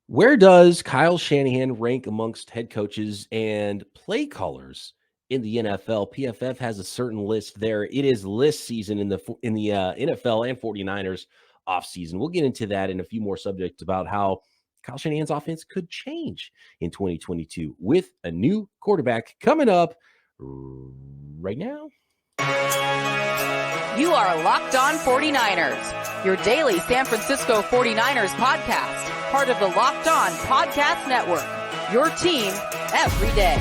Where does Kyle Shanahan rank amongst head coaches and play callers in the NFL? PFF has a certain list there. It is list season in the NFL and 49ers offseason. We'll get into that in a few more subjects about how Kyle Shanahan's offense could change in 2022 with a new quarterback coming up right now. You are Locked On 49ers, your daily San Francisco 49ers podcast, part of the Locked On Podcast Network, your team every day.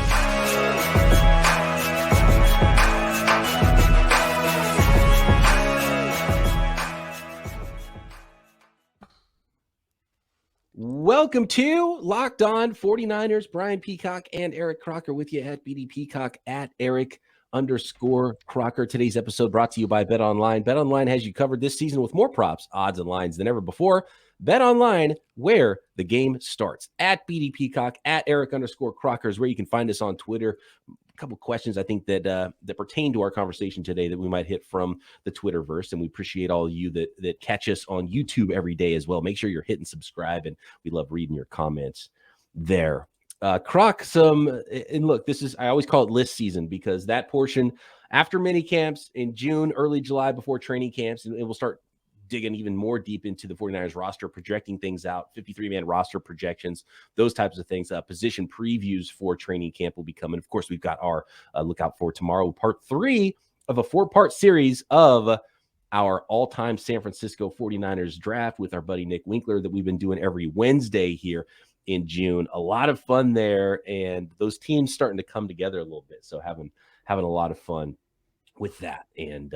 Welcome to Locked On 49ers. Brian Peacock and Eric Crocker with you at BD Peacock at Eric_Crocker. Today's episode brought to you by BetOnline. BetOnline has you covered this season with more props, odds, and lines than ever before. BetOnline, where the game starts. At BD Peacock, at Eric_Crocker is where you can find us on Twitter. A couple questions I think that pertain to our conversation today that we might hit from the Twitterverse, and we appreciate all of you that catch us on YouTube every day as well. Make sure you're hitting subscribe, and we love reading your comments there. Croc, and look, I always call it list season because that portion after mini camps in June, early July, before training camps, and we'll start digging even more deep into the 49ers roster, projecting things out, 53-man roster projections, those types of things. Position previews for training camp will be coming. Of course, we've got our lookout for tomorrow, part 3 of a 4-part series of our all-time San Francisco 49ers draft with our buddy Nick Winkler that we've been doing every Wednesday here in June. A lot of fun there, and those teams starting to come together a little bit. So having a lot of fun with that. And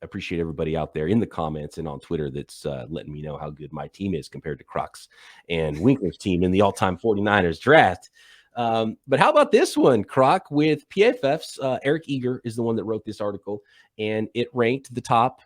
appreciate everybody out there in the comments and on Twitter that's letting me know how good my team is compared to Croc's and Winkler's team in the all-time 49ers draft. But how about this one, Croc, with PFF's Eric Eager is the one that wrote this article, and it ranked the top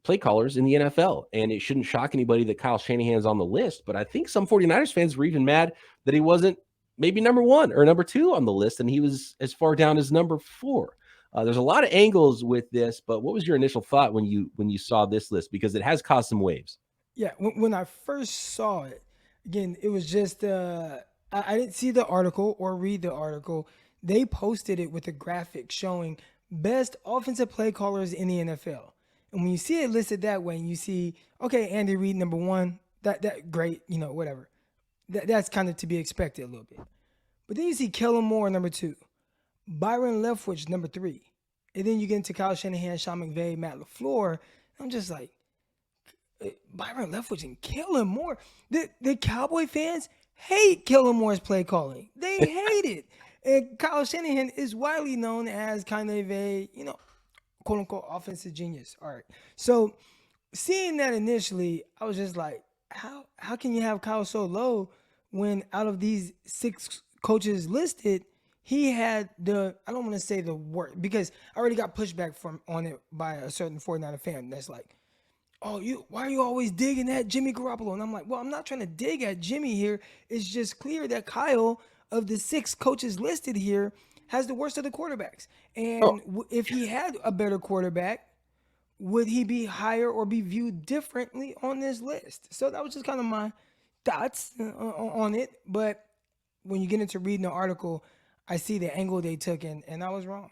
play callers in the NFL. And it shouldn't shock anybody that Kyle Shanahan's on the list, but I think some 49ers fans were even mad that he wasn't maybe number 1 or number 2 on the list, and he was as far down as number 4. There's a lot of angles with this, but what was your initial thought when you saw this list? Because it has caused some waves. Yeah, when I first saw it, again, it was just I didn't see the article or read the article. They posted it with a graphic showing best offensive play callers in the NFL. And when you see it listed that way, and you see, okay, Andy Reid number 1, that great, whatever. That's kind of to be expected a little bit. But then you see Kellen Moore number 2. Byron Leftwich, number 3. And then you get into Kyle Shanahan, Sean McVay, Matt LaFleur. I'm just like, Byron Leftwich and Kellen Moore. The Cowboy fans hate Kellen Moore's play calling. They hate it. And Kyle Shanahan is widely known as kind of a, quote-unquote offensive genius. All right. So seeing that initially, I was just like, how can you have Kyle so low when out of these 6 coaches listed, he had I don't want to say the word, because I already got pushback on it by a certain 49er fan that's like, why are you always digging at Jimmy Garoppolo? And I'm like, well, I'm not trying to dig at Jimmy here. It's just clear that Kyle, of the 6 coaches listed here, has the worst of the quarterbacks. And if he had a better quarterback, would he be higher or be viewed differently on this list? So that was just kind of my thoughts on it. But when you get into reading the article, I see the angle they took, and I was wrong.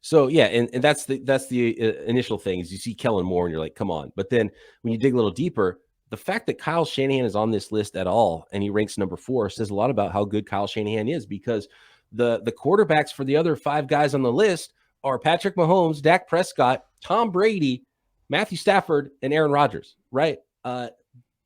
So yeah, and that's the initial thing is you see Kellen Moore and you're like, come on. But then when you dig a little deeper, the fact that Kyle Shanahan is on this list at all and he ranks number 4 says a lot about how good Kyle Shanahan is, because the quarterbacks for the other 5 guys on the list are Patrick Mahomes, Dak Prescott, Tom Brady, Matthew Stafford, and Aaron Rodgers, right?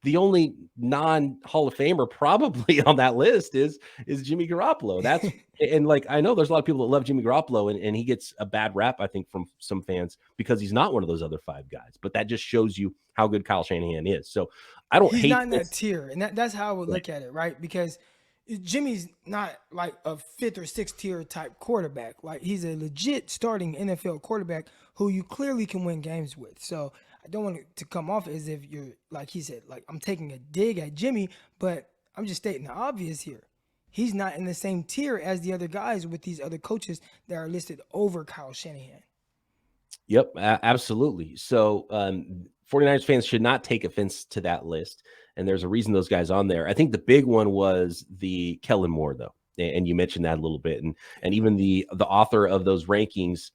The only non-Hall of Famer probably on that list is Jimmy Garoppolo. That's and like I know there's a lot of people that love Jimmy Garoppolo, and he gets a bad rap, I think, from some fans because he's not one of those other 5 guys. But that just shows you how good Kyle Shanahan is. So I don't hate he's not in this. that tier, and that's how I would look at it, right? Because Jimmy's not like a 5th or 6th tier type quarterback. Like he's a legit starting NFL quarterback who you clearly can win games with. So I don't want it to come off as if you're, like he said, like I'm taking a dig at Jimmy, but I'm just stating the obvious here. He's not in the same tier as the other guys with these other coaches that are listed over Kyle Shanahan. Yep, absolutely. So 49ers fans should not take offense to that list. And there's a reason those guys on there. I think the big one was the Kellen Moore, though. And you mentioned that a little bit. And even the author of those rankings,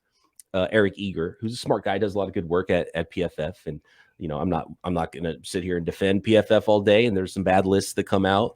Eric Eager, who's a smart guy, does a lot of good work at PFF. And, I'm not going to sit here and defend PFF all day. And there's some bad lists that come out.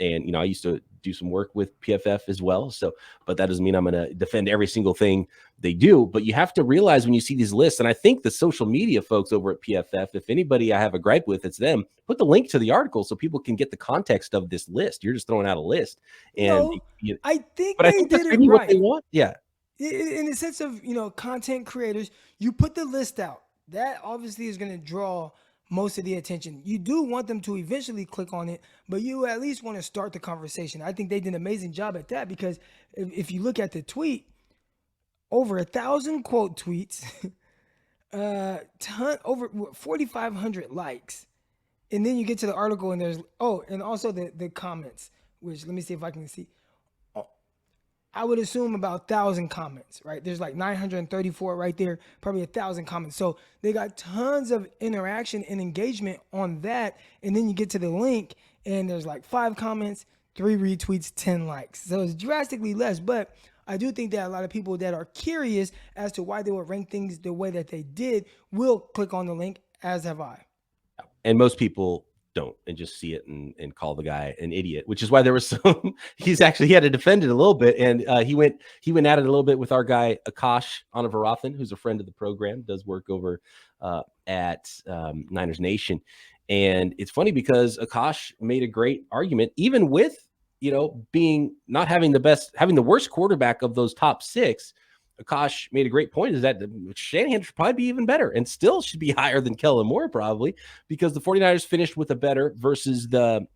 And, I used to do some work with PFF as well. So, but that doesn't mean I'm going to defend every single thing they do. But you have to realize when you see these lists, and I think the social media folks over at PFF, if anybody I have a gripe with, it's them. Put the link to the article so people can get the context of this list. You're just throwing out a list. And I think they did that's maybe right. What they want. Yeah. In the sense of, content creators, you put the list out. That obviously is going to draw most of the attention. You do want them to eventually click on it, but you at least want to start the conversation. I think they did an amazing job at that, because if you look at the tweet, over 1,000 quote tweets, over 4,500 likes. And then you get to the article and there's, and also the comments, which let me see if I can see. I would assume about 1,000 comments, right? There's like 934 right there, probably 1,000 comments. So they got tons of interaction and engagement on that. And then you get to the link and there's like 5 comments, 3 retweets, 10 likes. So it's drastically less. But I do think that a lot of people that are curious as to why they would rank things the way that they did will click on the link, as have I. And most people don't, and just see it and call the guy an idiot, which is why there was some, he had to defend it a little bit. And he went at it a little bit with our guy, Akash Anavarathan, who's a friend of the program, does work over at Niners Nation. And it's funny because Akash made a great argument, even with, having the worst quarterback of those top 6. Akash made a great point, is that Shanahan should probably be even better and still should be higher than Kellen Moore, probably, because the 49ers finished with a better versus the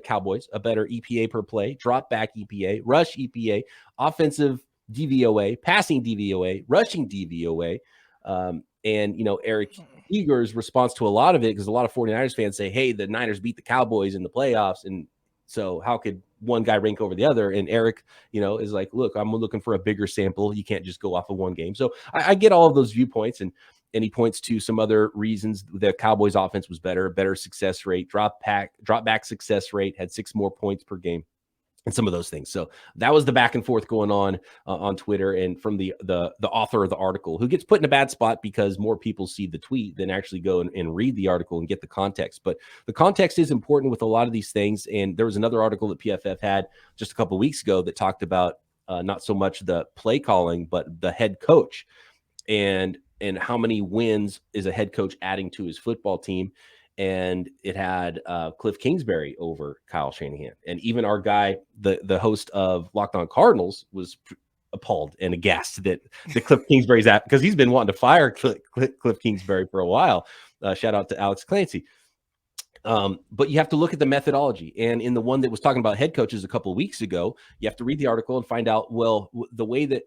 Cowboys, a better EPA per play, drop back EPA, rush EPA, offensive DVOA, passing DVOA, rushing DVOA. And Eric Eager's response to a lot of it, because a lot of 49ers fans say, hey, the Niners beat the Cowboys in the playoffs, and so how could one guy rank over the other? And Eric, is like, look, I'm looking for a bigger sample. You can't just go off of one game. So I get all of those viewpoints, and he points to some other reasons. The Cowboys offense was better success rate, drop back success rate, had 6 more points per game, and some of those things. So that was the back and forth going on Twitter, and from the author of the article, who gets put in a bad spot because more people see the tweet than actually go and read the article and get the context. But the context is important with a lot of these things. And there was another article that PFF had just a couple of weeks ago that talked about not so much the play calling, but the head coach, and how many wins is a head coach adding to his football team. And it had Cliff Kingsbury over Kyle Shanahan. And even our guy, the host of Locked On Cardinals, was appalled and aghast that Cliff Kingsbury's at, because he's been wanting to fire Cliff Kingsbury for a while. Shout out to Alex Clancy. But you have to look at the methodology. And in the one that was talking about head coaches a couple of weeks ago, you have to read the article and find out,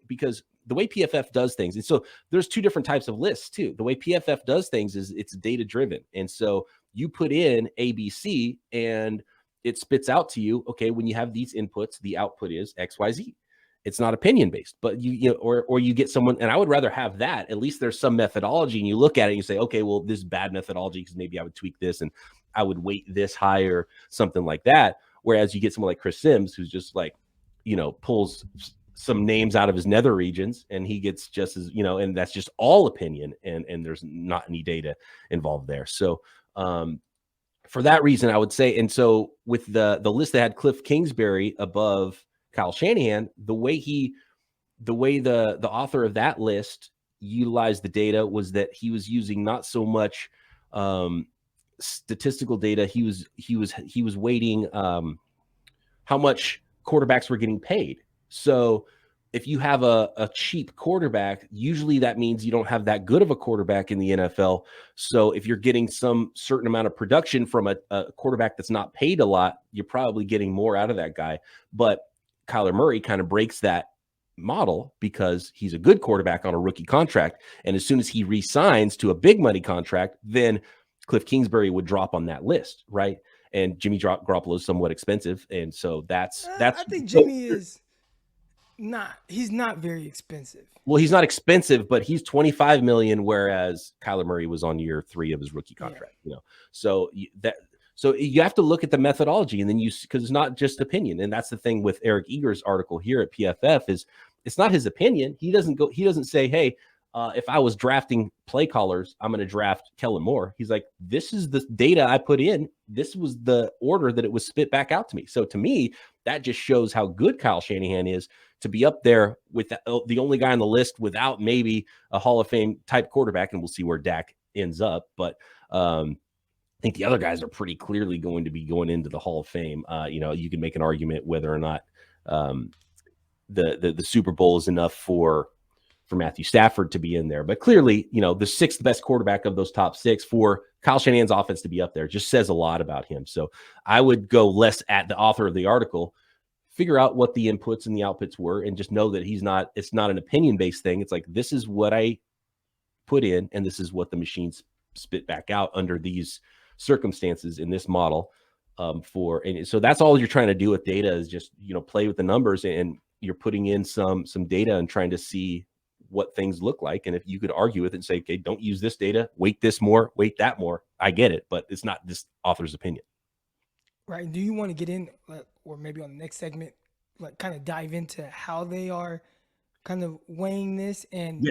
because the way PFF does things. And so there's 2 different types of lists too. The way PFF does things is it's data driven. And so you put in ABC and it spits out to you, okay, when you have these inputs, the output is XYZ. It's not opinion based, but or you get someone, and I would rather have that. At least there's some methodology, and you look at it and you say, okay, well, this is bad methodology because maybe I would tweak this and I would weight this higher, something like that. Whereas you get someone like Chris Sims, who's just like, pulls some names out of his nether regions, and he gets just as, and that's just all opinion, and there's not any data involved there. So for that reason, I would say, and so with the list that had Cliff Kingsbury above Kyle Shanahan, the way the author of that list utilized the data was that he was using not so much statistical data. He was weighting how much quarterbacks were getting paid. So if you have a cheap quarterback, usually that means you don't have that good of a quarterback in the NFL. So if you're getting some certain amount of production from a quarterback that's not paid a lot, you're probably getting more out of that guy. But Kyler Murray kind of breaks that model because he's a good quarterback on a rookie contract. And as soon as he re-signs to a big money contract, then Cliff Kingsbury would drop on that list, right? And Jimmy Garoppolo is somewhat expensive. And so that's I think Jimmy is... He's not very expensive. Well, he's not expensive, but he's $25 million, whereas Kyler Murray was on year 3 of his rookie contract. So you have to look at the methodology, and then because it's not just opinion, and that's the thing with Eric Eager's article here at PFF is it's not his opinion. He doesn't say, hey, if I was drafting play callers, I'm going to draft Kellen Moore. He's like, this is the data I put in. This was the order that it was spit back out to me. So to me, that just shows how good Kyle Shanahan is to be up there with the only guy on the list without maybe a Hall of Fame type quarterback. And we'll see where Dak ends up. But I think the other guys are pretty clearly going to be going into the Hall of Fame. You can make an argument whether or not the Super Bowl is enough for Matthew Stafford to be in there. But clearly, the sixth best quarterback of those top 6 for Kyle Shanahan's offense to be up there just says a lot about him. So I would go less at the author of the article, figure out what the inputs and the outputs were, and just know that it's not an opinion-based thing. It's like, this is what I put in, and this is what the machines spit back out under these circumstances in this model. And so that's all you're trying to do with data is just, play with the numbers, and you're putting in some data and trying to see what things look like. And if you could argue with it and say, okay, don't use this data, weight this more, weight that more, I get it, but it's not this author's opinion. Right. Do you want to get in, or maybe on the next segment, kind of dive into how they are kind of weighing this and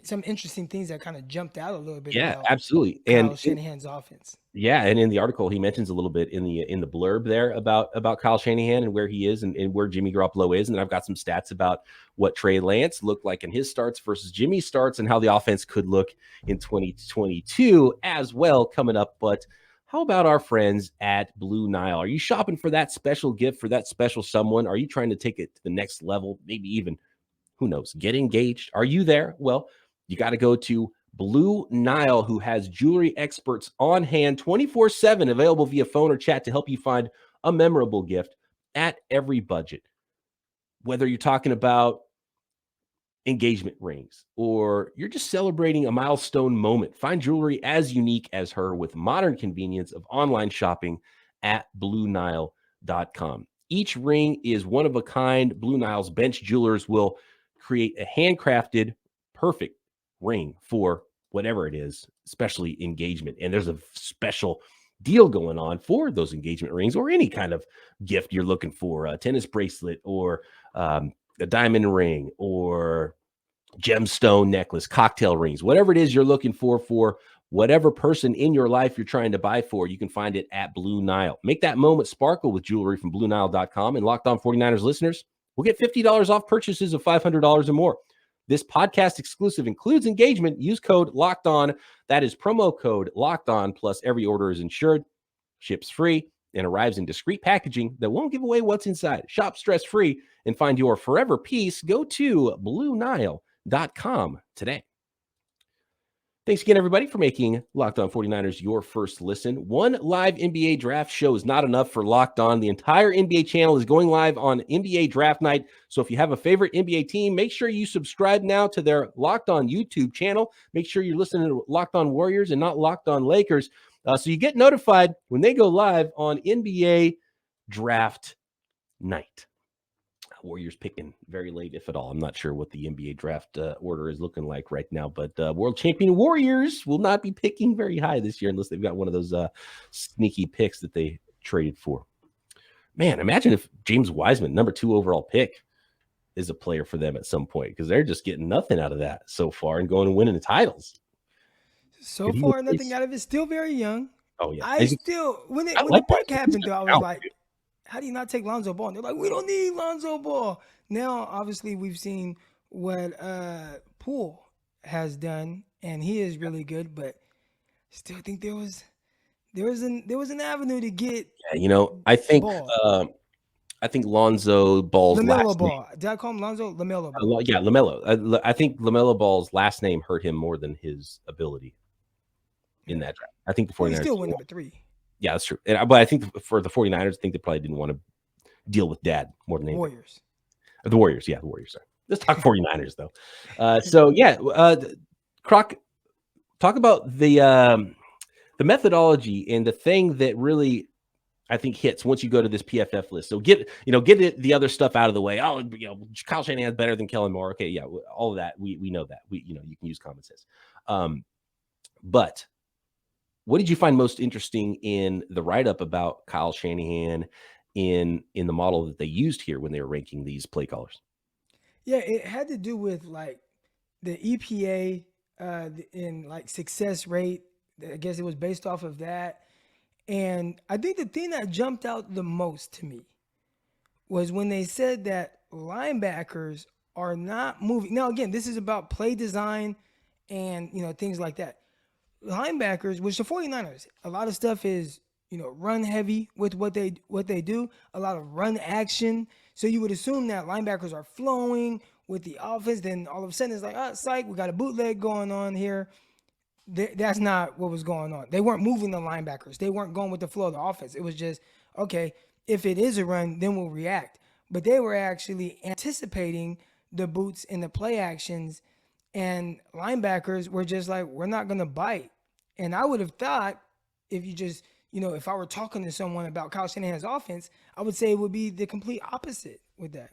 some interesting things that kind of jumped out a little bit? Yeah, about absolutely. Kyle And Shanahan's offense. Yeah, and in the article, he mentions a little bit in the blurb there about Kyle Shanahan and where he is and where Jimmy Garoppolo is. And then I've got some stats about what Trey Lance looked like in his starts versus Jimmy's starts and how the offense could look in 2022 as well coming up. But how about our friends at Blue Nile? Are you shopping for that special gift for that special someone? Are you trying to take it to the next level? Maybe even, who knows, get engaged? Are you there? Well, you got to go to Blue Nile, who has jewelry experts on hand 24/7, available via phone or chat to help you find a memorable gift at every budget. Whether you're talking about engagement rings or you're just celebrating a milestone moment, find jewelry as unique as her with modern convenience of online shopping at BlueNile.com. Each ring is one of a kind. Blue Nile's bench jewelers will create a handcrafted, perfect ring for whatever it is, especially engagement. And there's a special deal going on for those engagement rings or any kind of gift you're looking for, a tennis bracelet or a diamond ring or gemstone necklace, cocktail rings, whatever it is you're looking for whatever person in your life you're trying to buy for, you can find it at Blue Nile. Make that moment sparkle with jewelry from BlueNile.com, and Locked On 49ers listeners will get $50 off purchases of $500 or more. This podcast exclusive includes engagement. Use code Locked On. That is promo code Locked On. Plus, every order is insured, ships free, and arrives in discreet packaging that won't give away what's inside. Shop stress-free and find your forever peace. Go to BlueNile.com today. Thanks again, everybody, for making Locked On 49ers your first listen. One live NBA draft show is not enough for Locked On. The entire NBA channel is going live on NBA draft night. So if you have a favorite NBA team, make sure you subscribe now to their Locked On YouTube channel. Make sure you're listening to Locked On Warriors and not Locked On Lakers. So you get notified when they go live on NBA draft night. Warriors picking very late, if at all. I'm not sure what the NBA draft order is looking like right now, but world champion Warriors will not be picking very high this year unless they've got one of those sneaky picks that they traded for. Man, imagine if James Wiseman, number 2 overall pick, is a player for them at some point, because they're just getting nothing out of that so far and going and winning the titles. So far, nothing out of it. Still very young. Oh, yeah. When the pick happened, though, I was like, how do you not take Lonzo Ball? And they're like, we don't need Lonzo Ball. Now, obviously, we've seen what Poole has done, and he is really good. But still think there was an avenue to get. Yeah, I think Lonzo Ball's LaMelo Ball. Did I call him Lonzo? LaMelo Ball. Yeah, LaMelo. I think LaMelo Ball's last name hurt him more than his ability in that draft. I think the 49ers still went number 3. Yeah, that's true. But I think for the 49ers, I think they probably didn't want to deal with dad more than anything. Warriors. The Warriors. Yeah, the Warriors. Sorry. Let's talk 49ers, though. Croc, talk about the methodology and the thing that really I think hits once you go to this PFF list. So get the other stuff out of the way. Oh, Kyle Shanahan's better than Kellen Moore. Okay, yeah, all of that we know that. You can use common sense. But what did you find most interesting in the write-up about Kyle Shanahan in the model that they used here when they were ranking these play callers? Yeah, it had to do with like the EPA in like success rate. I guess it was based off of that. And I think the thing that jumped out the most to me was when they said that linebackers are not moving. Now, again, this is about play design and, things like that. Linebackers, which the 49ers, a lot of stuff is, run heavy with what they do, a lot of run action. So you would assume that linebackers are flowing with the offense. Then all of a sudden it's like, psych, we got a bootleg going on here. That's not what was going on. They weren't moving the linebackers. They weren't going with the flow of the offense. It was just, okay, if it is a run, then we'll react. But they were actually anticipating the boots and the play actions, and linebackers were just like, we're not going to bite. And I would have thought if you just, if I were talking to someone about Kyle Shanahan's offense, I would say it would be the complete opposite with that.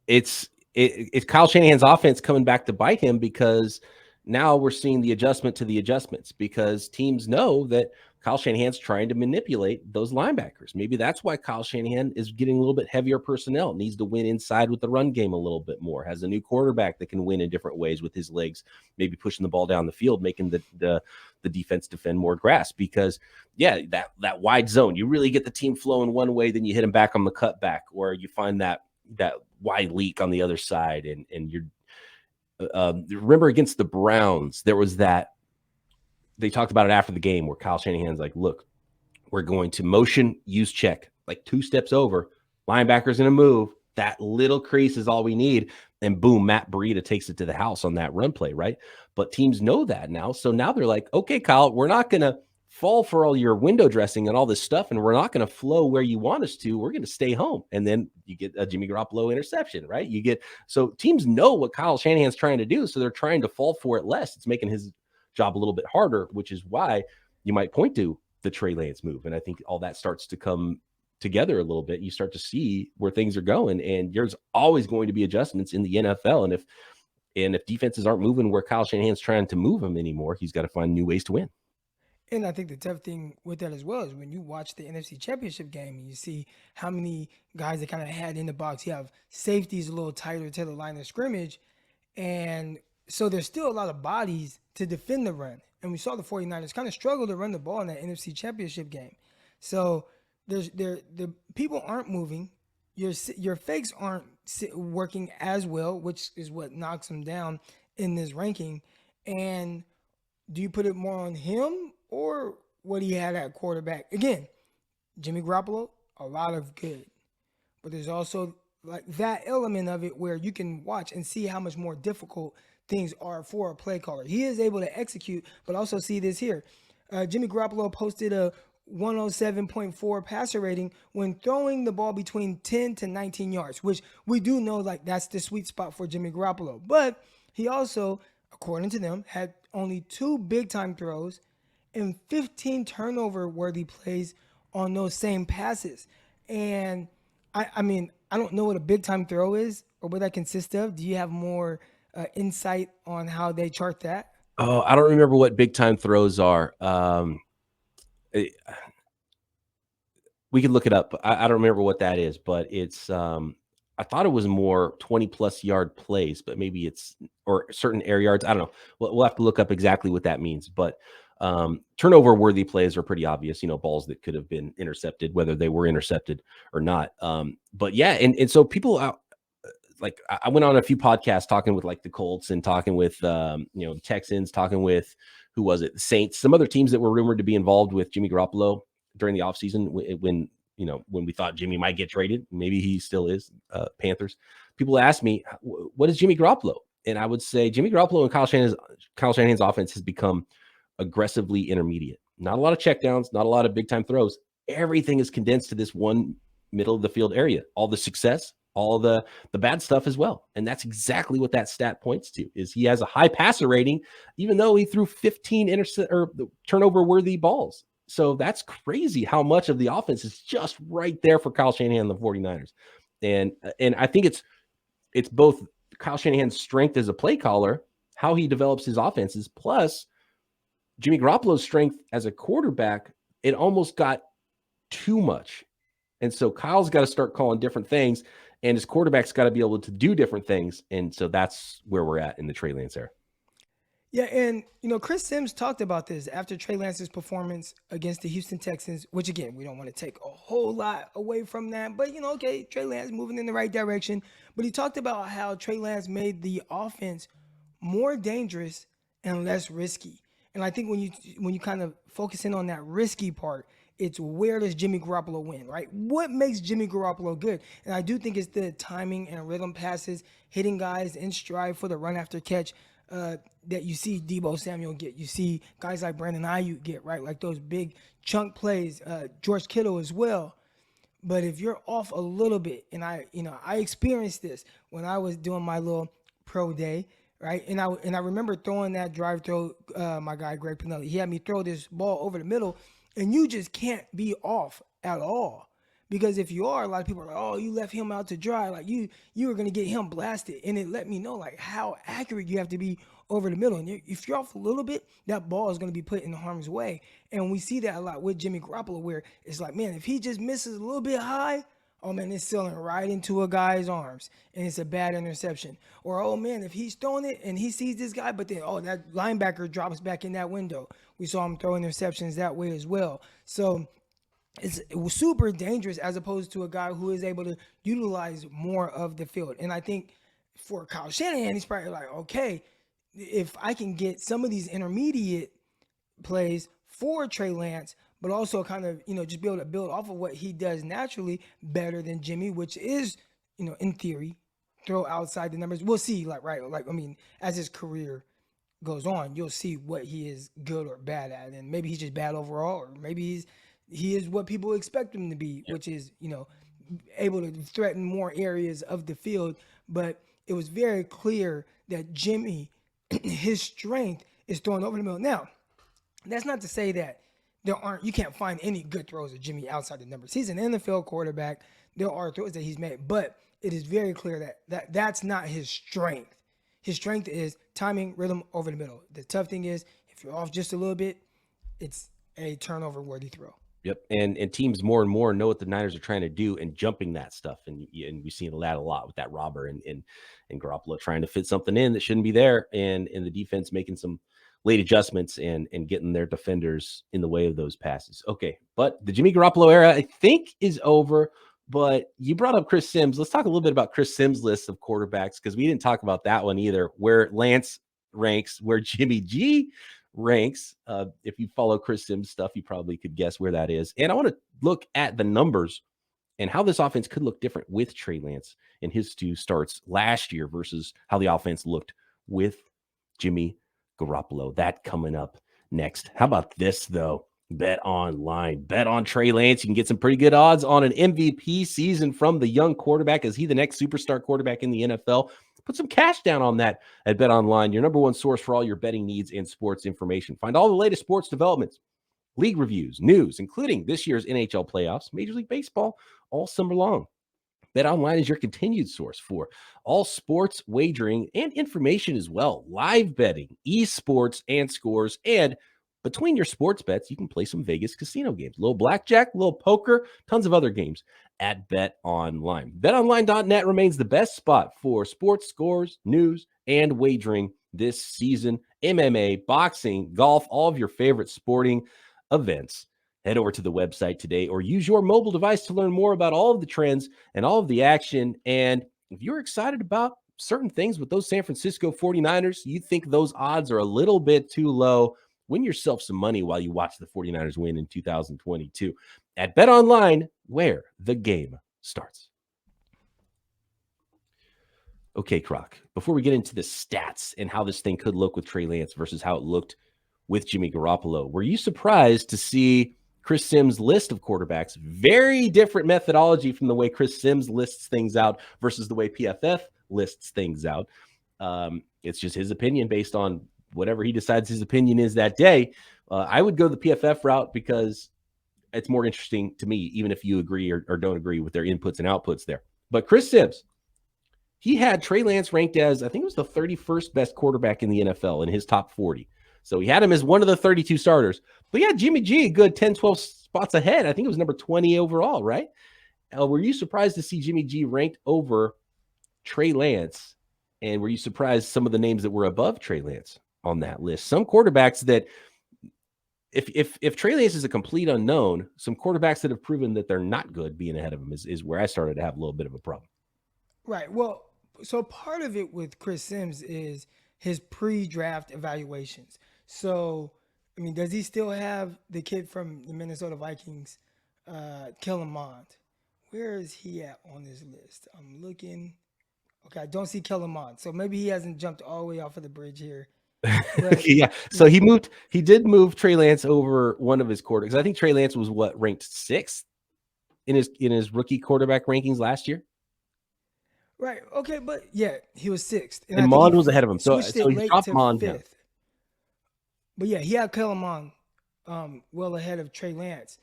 It's Kyle Shanahan's offense coming back to bite him, because now we're seeing the adjustment to the adjustments, because teams know that Kyle Shanahan's trying to manipulate those linebackers. Maybe that's why Kyle Shanahan is getting a little bit heavier personnel, needs to win inside with the run game a little bit more, has a new quarterback that can win in different ways with his legs, maybe pushing the ball down the field, making the defense defend more grass. Because that wide zone, you really get the team flowing one way, then you hit them back on the cutback, or you find that wide leak on the other side, and you're remember against the Browns, there was that, they talked about it after the game, where Kyle Shanahan's like, look, we're going to motion, use check, like 2 steps over, linebacker's going to move, that little crease is all we need, and boom, Matt Breida takes it to the house on that run play, right? But teams know that now, so now they're like, okay, Kyle, we're not going to fall for all your window dressing and all this stuff, and we're not going to flow where you want us to. We're going to stay home. And then you get a Jimmy Garoppolo interception, right? So teams know what Kyle Shanahan's trying to do, so they're trying to fall for it less. It's making his job a little bit harder, which is why you might point to the Trey Lance move. And I think all that starts to come together a little bit. You start to see where things are going, and there's always going to be adjustments in the NFL. And if defenses aren't moving where Kyle Shanahan's trying to move them anymore, he's got to find new ways to win. And I think the tough thing with that as well is when you watch the NFC Championship game and you see how many guys they kind of had in the box. You have safeties a little tighter to the line of scrimmage. And so there's still a lot of bodies to defend the run. And we saw the 49ers kind of struggle to run the ball in that NFC Championship game. So the people aren't moving. Your fakes aren't working as well, which is what knocks them down in this ranking. And do you put it more on him or what he had at quarterback? Again, Jimmy Garoppolo, a lot of good. But there's also like that element of it where you can watch and see how much more difficult things are for a play caller. He is able to execute, but also see this here. Jimmy Garoppolo posted a 107.4 passer rating when throwing the ball between 10 to 19 yards, which we do know like that's the sweet spot for Jimmy Garoppolo. But he also, according to them, had only 2 big-time throws and 15 turnover-worthy plays on those same passes. And I mean, I don't know what a big-time throw is or what that consists of. Do you have more insight on how they chart that? Oh, I don't remember what big-time throws are. We could look it up. I don't remember what that is, but it's I thought it was more 20+ yard plays, but maybe it's, or certain air yards. I don't know. We'll have to look up exactly what that means. But turnover worthy plays are pretty obvious, balls that could have been intercepted, whether they were intercepted or not. But yeah. And so people like I went on a few podcasts talking with like the Colts and talking with, the Texans, talking with, who was it? The Saints, some other teams that were rumored to be involved with Jimmy Garoppolo during the offseason when we thought Jimmy might get traded. Maybe he still is. Panthers. People ask me, what is Jimmy Garoppolo? And I would say Jimmy Garoppolo and Kyle Shanahan's offense has become aggressively intermediate. Not a lot of checkdowns, not a lot of big time throws. Everything is condensed to this one middle of the field area. All the success, all the bad stuff as well. And that's exactly what that stat points to, is he has a high passer rating, even though he threw 15 turnover worthy balls. So that's crazy how much of the offense is just right there for Kyle Shanahan and the 49ers. And I think it's both Kyle Shanahan's strength as a play caller, how he develops his offenses, plus Jimmy Garoppolo's strength as a quarterback. It almost got too much. And so Kyle's got to start calling different things, and his quarterback's got to be able to do different things. And so that's where we're at in the Trey Lance era. Yeah, and Chris Sims talked about this after Trey Lance's performance against the Houston Texans, which again, we don't want to take a whole lot away from that, but okay, Trey Lance moving in the right direction. But he talked about how Trey Lance made the offense more dangerous and less risky. And I think when you kind of focus in on that risky part, it's where does Jimmy Garoppolo win, right? What makes Jimmy Garoppolo good? And I do think it's the timing and rhythm passes, hitting guys in stride for the run after catch that you see Deebo Samuel get. You see guys like Brandon Ayuk get, right? Like those big chunk plays, George Kittle as well. But if you're off a little bit, and I experienced this when I was doing my little pro day, right? And I remember throwing that drive throw, my guy Greg Pinelli. He had me throw this ball over the middle, and you just can't be off at all. Because if you are, a lot of people are like, oh, you left him out to dry. Like you were going to get him blasted. And it let me know like how accurate you have to be over the middle. And if you're off a little bit, that ball is going to be put in harm's way. And we see that a lot with Jimmy Garoppolo, where it's like, man, if he just misses a little bit high, oh man, it's sailing right into a guy's arms and it's a bad interception. Or, oh man, if he's throwing it and he sees this guy, but then, oh, that linebacker drops back in that window. We saw him throw interceptions that way as well. So it was super dangerous as opposed to a guy who is able to utilize more of the field. And I think for Kyle Shanahan, he's probably like, okay, if I can get some of these intermediate plays for Trey Lance, but also kind of, just be able to build off of what he does naturally better than Jimmy, which is, in theory, throw outside the numbers. We'll see, as his career goes on, you'll see what he is good or bad at. And maybe he's just bad overall, or maybe he is what people expect him to be, which is, able to threaten more areas of the field. But it was very clear that Jimmy, his strength is throwing over the middle. Now, that's not to say that you can't find any good throws of Jimmy outside the numbers. He's an NFL quarterback. There are throws that he's made, but it is very clear that's not his strength. His strength is timing, rhythm over the middle. The tough thing is if you're off just a little bit, it's a turnover-worthy throw. Yep, and teams more and more know what the Niners are trying to do and jumping that stuff, and we've seen that a lot with that robber and Garoppolo trying to fit something in that shouldn't be there, and the defense making some late adjustments and getting their defenders in the way of those passes. Okay, but the Jimmy Garoppolo era, I think, is over. But you brought up Chris Sims. Let's talk a little bit about Chris Sims' list of quarterbacks, because we didn't talk about that one either, where Lance ranks, where Jimmy G ranks. If you follow Chris Sims stuff, you probably could guess where that is. And I want to look at the numbers and how this offense could look different with Trey Lance in his 2 starts last year versus how the offense looked with Jimmy Garoppolo. That coming up next. How about this, though? Bet online. Bet on Trey Lance. You can get some pretty good odds on an MVP season from the young quarterback. Is he the next superstar quarterback in the NFL? Put some cash down on that at Bet Online, your number one source for all your betting needs and sports information. Find all the latest sports developments, league reviews, news, including this year's NHL playoffs, Major League Baseball, all summer long. Bet Online is your continued source for all sports wagering and information as well. Live betting, esports, and scores. And between your sports bets, you can play some Vegas casino games, a little blackjack, a little poker, tons of other games at Bet Online. BetOnline.net remains the best spot for sports scores, news, and wagering this season. MMA, boxing, golf, all of your favorite sporting events. Head over to the website today or use your mobile device to learn more about all of the trends and all of the action. And if you're excited about certain things with those San Francisco 49ers, you think those odds are a little bit too low, win yourself some money while you watch the 49ers win in 2022 at Bet Online, where the game starts. Okay, Croc, before we get into the stats and how this thing could look with Trey Lance versus how it looked with Jimmy Garoppolo, were you surprised to see Chris Sims' list of quarterbacks? Very different methodology from the way Chris Sims lists things out versus the way PFF lists things out. It's just his opinion based on whatever he decides his opinion is that day. I would go the PFF route because it's more interesting to me, even if you agree or don't agree with their inputs and outputs there. But Chris Sims, he had Trey Lance ranked as, I think it was the 31st best quarterback in the NFL in his top 40. So he had him as one of the 32 starters. But yeah, Jimmy G, a good 10, 12 spots ahead. I think it was number 20 overall, right? Were you surprised to see Jimmy G ranked over Trey Lance? And were you surprised some of the names that were above Trey Lance on that list? Some quarterbacks that, if Trey Lance is a complete unknown, some quarterbacks that have proven that they're not good being ahead of him is where I started to have a little bit of a problem. Right. Well, so part of it with Chris Sims is his pre-draft evaluations. So, I mean, does he still have the kid from the Minnesota Vikings, Kellen Mond? Where is he at on this list? I'm looking. Okay, I don't see Kellen Mond. So maybe he hasn't jumped all the way off of the bridge here. But, yeah. So he did move Trey Lance over one of his quarterbacks. I think Trey Lance was ranked 6th in his rookie quarterback rankings last year. Right. Okay, but yeah, he was 6th. And Mond was ahead of him. So he dropped Mond 5th. down. But yeah, he had Kellen Mond well ahead of Trey Lance.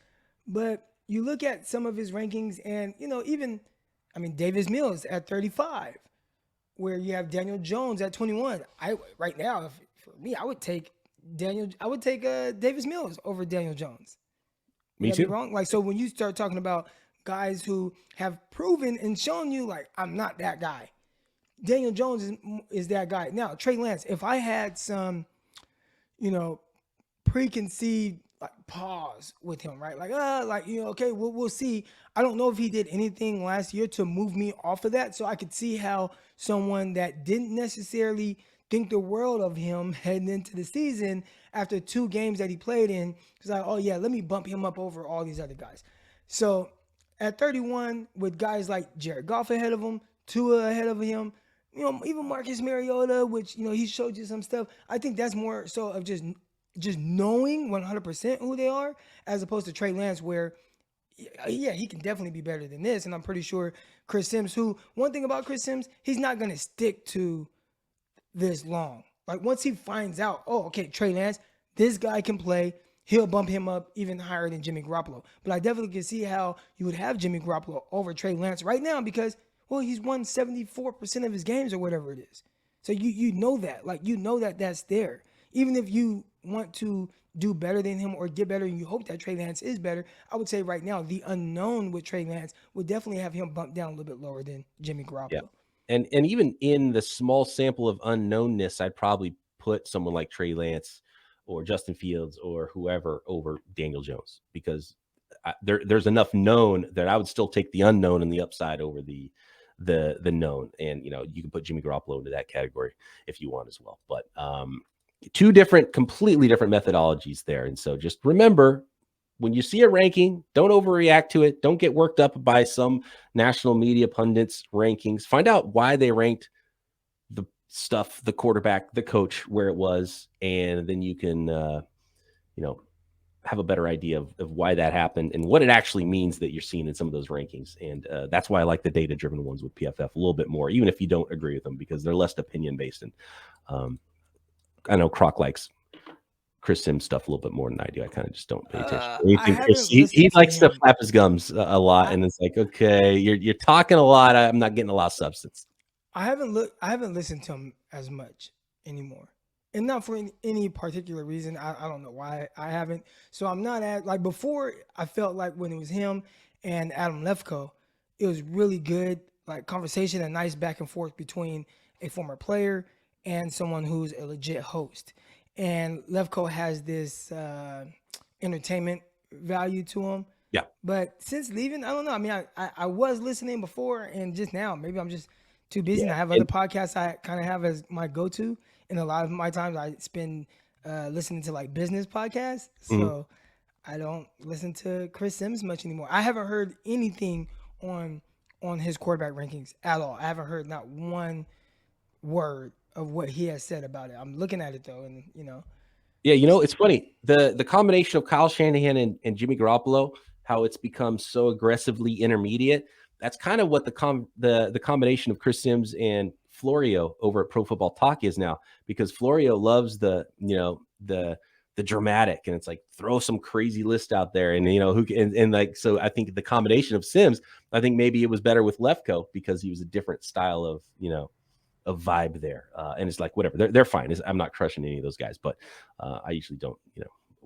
But you look at some of his rankings and, Davis Mills at 35, where you have Daniel Jones at 21. Right now, for me, I would take Davis Mills over Daniel Jones. Me too. Wrong? Like, so when you start talking about guys who have proven and shown you, like, I'm not that guy, Daniel Jones is that guy. Now, Trey Lance, if I had some, preconceived pause with him, right? Okay, we'll see. I don't know if he did anything last year to move me off of that. So I could see how someone that didn't necessarily think the world of him heading into the season after 2 games that he played in, was like, oh yeah, let me bump him up over all these other guys. So at 31, with guys like Jared Goff ahead of him, Tua ahead of him, even Marcus Mariota, which, he showed you some stuff. I think that's more so of just knowing 100% who they are, as opposed to Trey Lance, where, yeah, he can definitely be better than this. And I'm pretty sure Chris Sims, one thing about Chris Sims, he's not going to stick to this long. Like, once he finds out, oh, okay, Trey Lance, this guy can play, he'll bump him up even higher than Jimmy Garoppolo. But I definitely can see how you would have Jimmy Garoppolo over Trey Lance right now because, well, he's won 74% of his games or whatever it is. So you know that. Like, that's there. Even if you want to do better than him or get better and you hope that Trey Lance is better, I would say right now the unknown with Trey Lance would definitely have him bumped down a little bit lower than Jimmy Garoppolo. Yeah. And even in the small sample of unknownness, I'd probably put someone like Trey Lance or Justin Fields or whoever over Daniel Jones, because there's enough known that I would still take the unknown and the upside over the known. And, you can put Jimmy Garoppolo into that category if you want as well. But 2 completely different methodologies there. And so just remember, when you see a ranking, don't overreact to it. Don't get worked up by some national media pundits' rankings. Find out why they ranked the stuff, the quarterback, the coach, where it was, and then you can, have a better idea of why that happened and what it actually means that you're seeing in some of those rankings. And that's why I like the data-driven ones with PFF a little bit more, even if you don't agree with them, because they're less opinion-based. And I know Croc likes Chris Sims stuff a little bit more than I do. I kind of just don't pay attention. He likes to flap his gums a lot, and it's like, okay, you're talking a lot. I'm not getting a lot of substance. I haven't listened to him as much anymore, and not for any particular reason. I don't know why I haven't. So I'm not like before. I felt like when it was him and Adam Lefkoe, it was really good, like conversation and nice back and forth between a former player and someone who's a legit host. And Lefkoe has this entertainment value to him. Yeah. But since leaving, I don't know. I mean, I was listening before, and just now, maybe I'm just too busy. Yeah. And I have other podcasts I kind of have as my go-to. And a lot of my times I spend listening to like business podcasts. So I don't listen to Chris Sims much anymore. I haven't heard anything on his quarterback rankings at all. I haven't heard not one word of what he has said about it. I'm looking at it though, and Yeah, it's funny. The combination of Kyle Shanahan and Jimmy Garoppolo, how it's become so aggressively intermediate. That's kind of what the combination of Chris Sims and Florio over at Pro Football Talk is now, because Florio loves the the dramatic, and it's like throw some crazy list out there, and like, so I think the combination of Sims, I think maybe it was better with Lefko because he was a different style of a vibe there, and it's like whatever, they're fine. I'm not crushing any of those guys, but I usually don't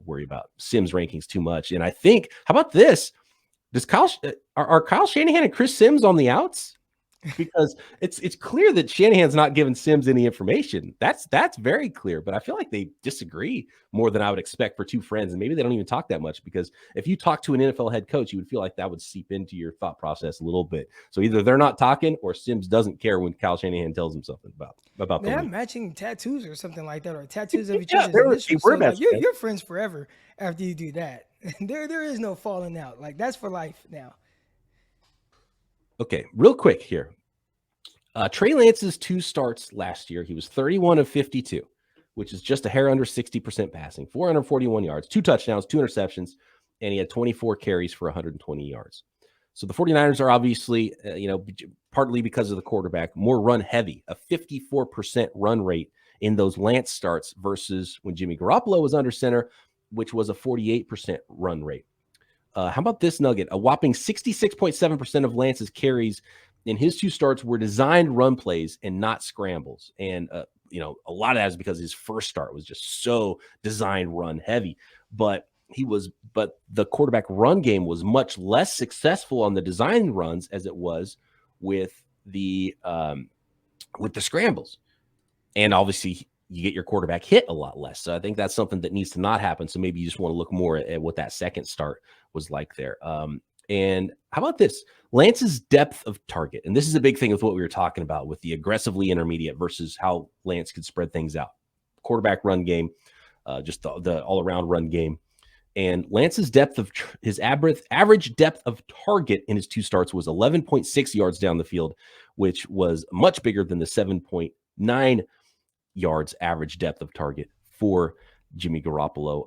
worry about Sims rankings too much. And I think, how about this? Are Kyle Shanahan and Chris Sims on the outs? Because it's clear that Shanahan's not giving Sims any information. That's very clear, but I feel like they disagree more than I would expect for two friends, and maybe they don't even talk that much, because if you talk to an NFL head coach, you would feel like that would seep into your thought process a little bit. So either they're not talking, or Sims doesn't care when Kyle Shanahan tells him something about they the have league. matching tattoos or something like that, or tattoos of each other's initials. So, like, you're friends forever after you do that. There is no falling out. Like, that's for life now. Okay, real quick here. Trey Lance's 2 starts last year, he was 31 of 52, which is just a hair under 60% passing, 441 yards, 2 touchdowns, 2 interceptions, and he had 24 carries for 120 yards. So the 49ers are obviously, partly because of the quarterback, more run heavy, a 54% run rate in those Lance starts versus when Jimmy Garoppolo was under center, which was a 48% run rate. How about this nugget? A whopping 66.7% of Lance's carries in his 2 starts were designed run plays and not scrambles. And, a lot of that is because his first start was just so designed run heavy. But the quarterback run game was much less successful on the design runs as it was with the scrambles. And obviously you get your quarterback hit a lot less. So I think that's something that needs to not happen. So maybe you just want to look more at what that second start was like there. And how about this? Lance's depth of target. And this is a big thing with what we were talking about with the aggressively intermediate versus how Lance could spread things out. Quarterback run game, just the all-around run game. And Lance's his average depth of target in his 2 starts was 11.6 yards down the field, which was much bigger than the 7.9 yards average depth of target for Jimmy Garoppolo.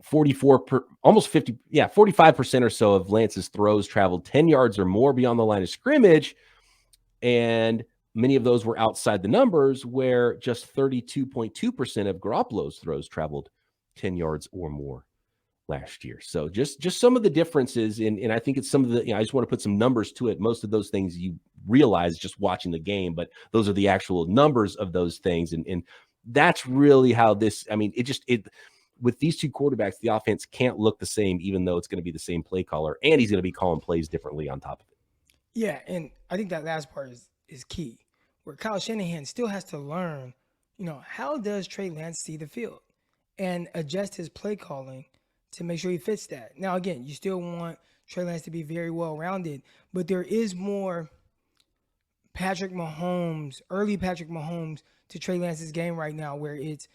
45% or so of Lance's throws traveled 10 yards or more beyond the line of scrimmage, and many of those were outside the numbers, where just 32.2% of Garoppolo's throws traveled 10 yards or more last year. So just some of the differences, and I think it's some of the, I just want to put some numbers to it. Most of those things you realize just watching the game, but those are the actual numbers of those things. And that's really how this, with these 2 quarterbacks, the offense can't look the same, even though it's going to be the same play caller, and he's going to be calling plays differently on top of it. Yeah, and I think that last part is key, where Kyle Shanahan still has to learn, how does Trey Lance see the field and adjust his play calling to make sure he fits that. Now, again, you still want Trey Lance to be very well-rounded, but there is more early Patrick Mahomes to Trey Lance's game right now, where it's,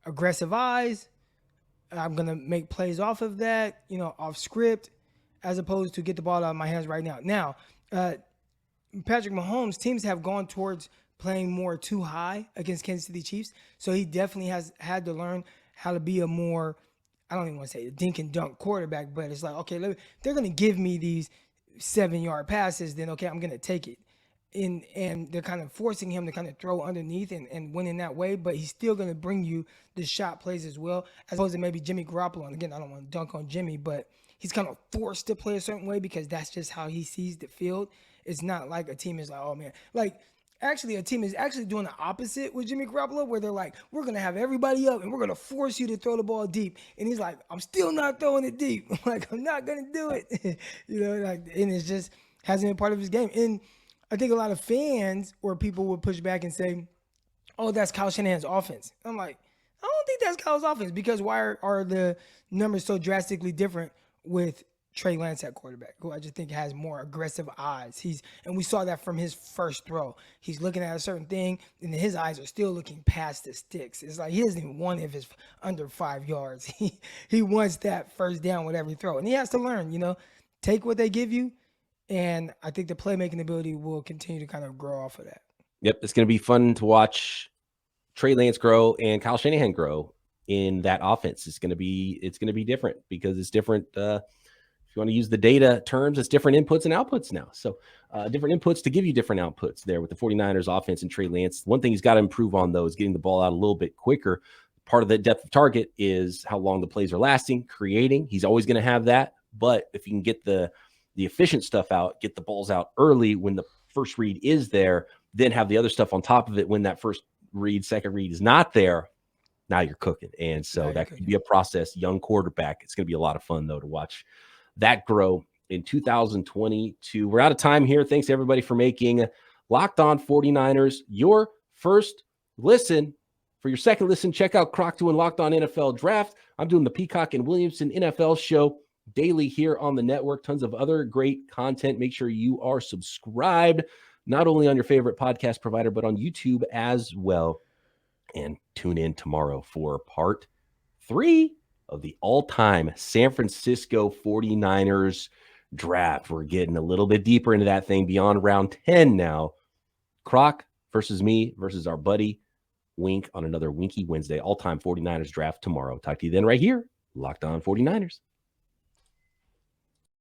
aggressive eyes. I'm going to make plays off of that, off script, as opposed to get the ball out of my hands right now. Now, Patrick Mahomes, teams have gone towards playing more too high against Kansas City Chiefs. So he definitely has had to learn how to be a more, I don't even want to say a dink and dunk quarterback, but it's like, okay, they're going to give me these 7-yard passes, then okay, I'm going to take it. And they're kind of forcing him to kind of throw underneath and win in that way, but he's still going to bring you the shot plays as well, as opposed to maybe Jimmy Garoppolo. And again, I don't want to dunk on Jimmy, but he's kind of forced to play a certain way because that's just how he sees the field. It's not like a team is like, oh man, like actually a team is actually doing the opposite with Jimmy Garoppolo, where they're like, we're going to have everybody up and we're going to force you to throw the ball deep. And he's like, I'm still not throwing it deep. Like, I'm not going to do it. And it's just hasn't been part of his game. And I think a lot of fans or people would push back and say, oh, that's Kyle Shanahan's offense. I'm like, I don't think that's Kyle's offense, because why are the numbers so drastically different with Trey Lance at quarterback, who I just think has more aggressive eyes. And we saw that from his first throw. He's looking at a certain thing, and his eyes are still looking past the sticks. It's like he doesn't even want if it's under 5 yards. He wants that first down with every throw. And he has to learn, take what they give you. And I think the playmaking ability will continue to kind of grow off of that. Yep, it's going to be fun to watch Trey Lance grow and Kyle Shanahan grow in that offense. It's going to be different because it's different. If you want to use the data terms, it's different inputs and outputs now. So different inputs to give you different outputs there with the 49ers offense and Trey Lance. One thing he's got to improve on, though, is getting the ball out a little bit quicker. part of the depth of target is how long the plays are lasting, creating. He's always going to have that. But if you can get the efficient stuff out, get the balls out early when the first read is there, then have the other stuff on top of it when that first read, second read is not there, now you're cooking. And so that could be a process. Young quarterback. It's going to be a lot of fun, though, to watch that grow in 2022. We're out of time here. Thanks, everybody, for making Locked On 49ers your first listen. For your second listen, check out Croc doing Locked On NFL Draft. I'm doing the Peacock and Williamson NFL show daily here on the network. Tons of other great content. Make sure you are subscribed, not only on your favorite podcast provider, but on YouTube as well. And tune in tomorrow for part 3 of the all-time San Francisco 49ers draft. We're getting a little bit deeper into that thing beyond round 10 now. Croc versus me versus our buddy Wink on another Winky Wednesday. All-time 49ers draft tomorrow. Talk to you then right here. Locked On 49ers.